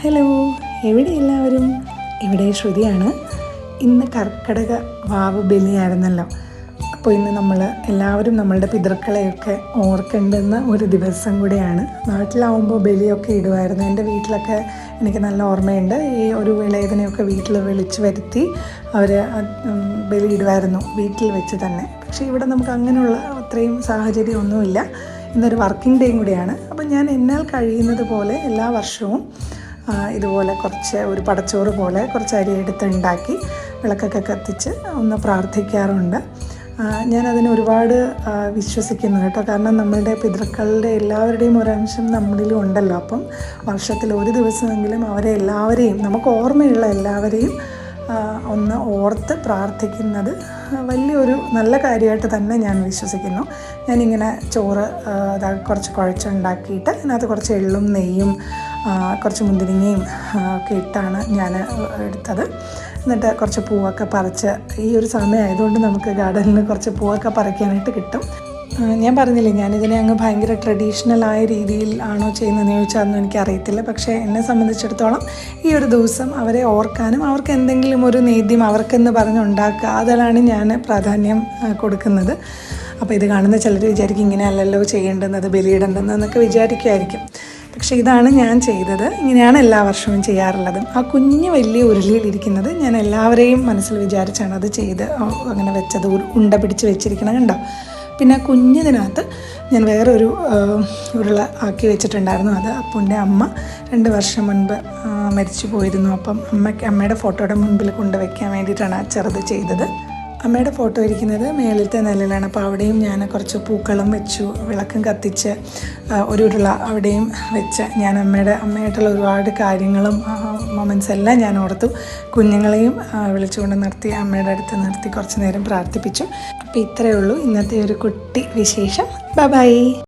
Hello, എവിടെ എല്ലാവരും? ഇവിടെ ശ്രുതിയാണ്. ഇന്ന് കർക്കിടക വാവ് ബലിയായിരുന്നല്ലോ. അപ്പോൾ ഇന്ന് നമ്മൾ എല്ലാവരും നമ്മളുടെ പിതൃക്കളെയൊക്കെ ഓർക്കേണ്ടുന്ന ഒരു ദിവസം കൂടിയാണ്. നാട്ടിലാവുമ്പോൾ ബലിയൊക്കെ ഇടുമായിരുന്നു. എൻ്റെ വീട്ടിലൊക്കെ എനിക്ക് നല്ല ഓർമ്മയുണ്ട്. ഈ ഒരു ഇളയതിനെയൊക്കെ വീട്ടിൽ വിളിച്ച് വരുത്തി അവർ ബലി ഇടുമായിരുന്നു, വീട്ടിൽ വെച്ച് തന്നെ. പക്ഷേ ഇവിടെ നമുക്ക് അങ്ങനെയുള്ള അത്രയും സാഹചര്യമൊന്നുമില്ല. ഇന്നൊരു വർക്കിംഗ് ഡേയും കൂടിയാണ്. അപ്പോൾ ഞാൻ എന്നാൽ കഴിയുന്നത് പോലെ എല്ലാ വർഷവും ഇതുപോലെ ഒരു പടച്ചോറ് പോലെ കുറച്ച് അരി എടുത്തുണ്ടാക്കി വിളക്കൊക്കെ കത്തിച്ച് ഒന്ന് പ്രാർത്ഥിക്കാറുണ്ട്. ഞാനതിന് ഒരുപാട് വിശ്വസിക്കുന്നു കേട്ടോ. കാരണം നമ്മളുടെ പിതൃക്കളുടെ എല്ലാവരുടെയും ഒരംശം നമ്മളിലും ഉണ്ടല്ലോ. അപ്പം വർഷത്തിൽ ഒരു ദിവസമെങ്കിലും അവരെ എല്ലാവരെയും, നമുക്ക് ഓർമ്മയുള്ള എല്ലാവരെയും ഒന്ന് ഓർത്ത് പ്രാർത്ഥിക്കുന്നത് വലിയൊരു നല്ല കാര്യമായിട്ട് തന്നെ ഞാൻ വിശ്വസിക്കുന്നു. ഞാനിങ്ങനെ ചോറ് കുറച്ച് കുഴച്ചുണ്ടാക്കിയിട്ട് അതിനകത്ത് കുറച്ച് എള്ളും നെയ്യും കുറച്ച് മുന്തിരിങ്ങയും ഒക്കെ ഇട്ടാണ് ഞാൻ എടുത്തത്. എന്നിട്ട് കുറച്ച് പൂവൊക്കെ പറിച്ച്, ഈ ഒരു സമയമായതുകൊണ്ട് നമുക്ക് ഗാർഡനിൽ കുറച്ച് പൂവൊക്കെ പറിക്കാനായിട്ട് കിട്ടും. ഞാൻ പറഞ്ഞില്ലേ, ഞാനിതിനെ അങ്ങ് ഭയങ്കര ട്രഡീഷണലായ രീതിയിൽ ആണോ ചെയ്യുന്നതെന്ന് ചോദിച്ചാൽ അതൊന്നും എനിക്കറിയത്തില്ല. പക്ഷേ എന്നെ സംബന്ധിച്ചിടത്തോളം ഈ ഒരു ദിവസം അവരെ ഓർക്കാനും അവർക്ക് എന്തെങ്കിലും ഒരു നേദ്യം അവർക്കെന്ന് പറഞ്ഞുണ്ടാക്കുക, അതിലാണ് ഞാൻ പ്രാധാന്യം കൊടുക്കുന്നത്. അപ്പോൾ ഇത് കാണുന്ന ചിലർ വിചാരിക്കും ഇങ്ങനെയല്ലല്ലോ ചെയ്യേണ്ടുന്നത്, ബലിയിടേണ്ടുന്നതെന്നൊക്കെ വിചാരിക്കുമായിരിക്കും. പക്ഷേ ഇതാണ് ഞാൻ ചെയ്തത്. ഇങ്ങനെയാണ് എല്ലാ വർഷവും ചെയ്യാറുള്ളത്. ആ കുഞ്ഞ് വലിയ ഉരുളിയിലിരിക്കുന്നത് ഞാൻ എല്ലാവരെയും മനസ്സിൽ വിചാരിച്ചാണ് അത് ചെയ്ത് അങ്ങനെ വെച്ചത്. ഉണ്ട പിടിച്ച് വെച്ചിരിക്കണം കണ്ടോ. പിന്നെ കുഞ്ഞിനകത്ത് ഞാൻ വേറൊരു ഉരുള ആക്കി വെച്ചിട്ടുണ്ടായിരുന്നു. അത് അപ്പൂൻ്റെ അമ്മ 2 വർഷം മുൻപ് മരിച്ചു പോയിരുന്നു. അപ്പം അമ്മയുടെ ഫോട്ടോയുടെ മുൻപിൽ കൊണ്ടുവയ്ക്കാൻ വേണ്ടിയിട്ടാണ് ചെറുത് ചെയ്തത്. അമ്മയുടെ ഫോട്ടോ ഇരിക്കുന്നത് മേളിലത്തെ നിലയിലാണ്. അപ്പോൾ അവിടെയും ഞാൻ കുറച്ച് പൂക്കളും വെച്ചു, വിളക്കും കത്തിച്ച് ഒരു ഉരുള അവിടെയും വെച്ച് ഞാൻ അമ്മയായിട്ടുള്ള ഒരുപാട് കാര്യങ്ങളും മൊമെൻറ്റ്സ് എല്ലാം ഞാൻ ഓർത്തു. കുഞ്ഞുങ്ങളെയും വിളിച്ചുകൊണ്ട് നിർത്തി അമ്മയുടെ അടുത്ത് നിർത്തി കുറച്ച് നേരം പ്രാർത്ഥിപ്പിച്ചു. അപ്പോൾ ഇത്രയേ ഉള്ളൂ ഇന്നത്തെ ഒരു കുട്ടി വിശേഷം. ബൈ.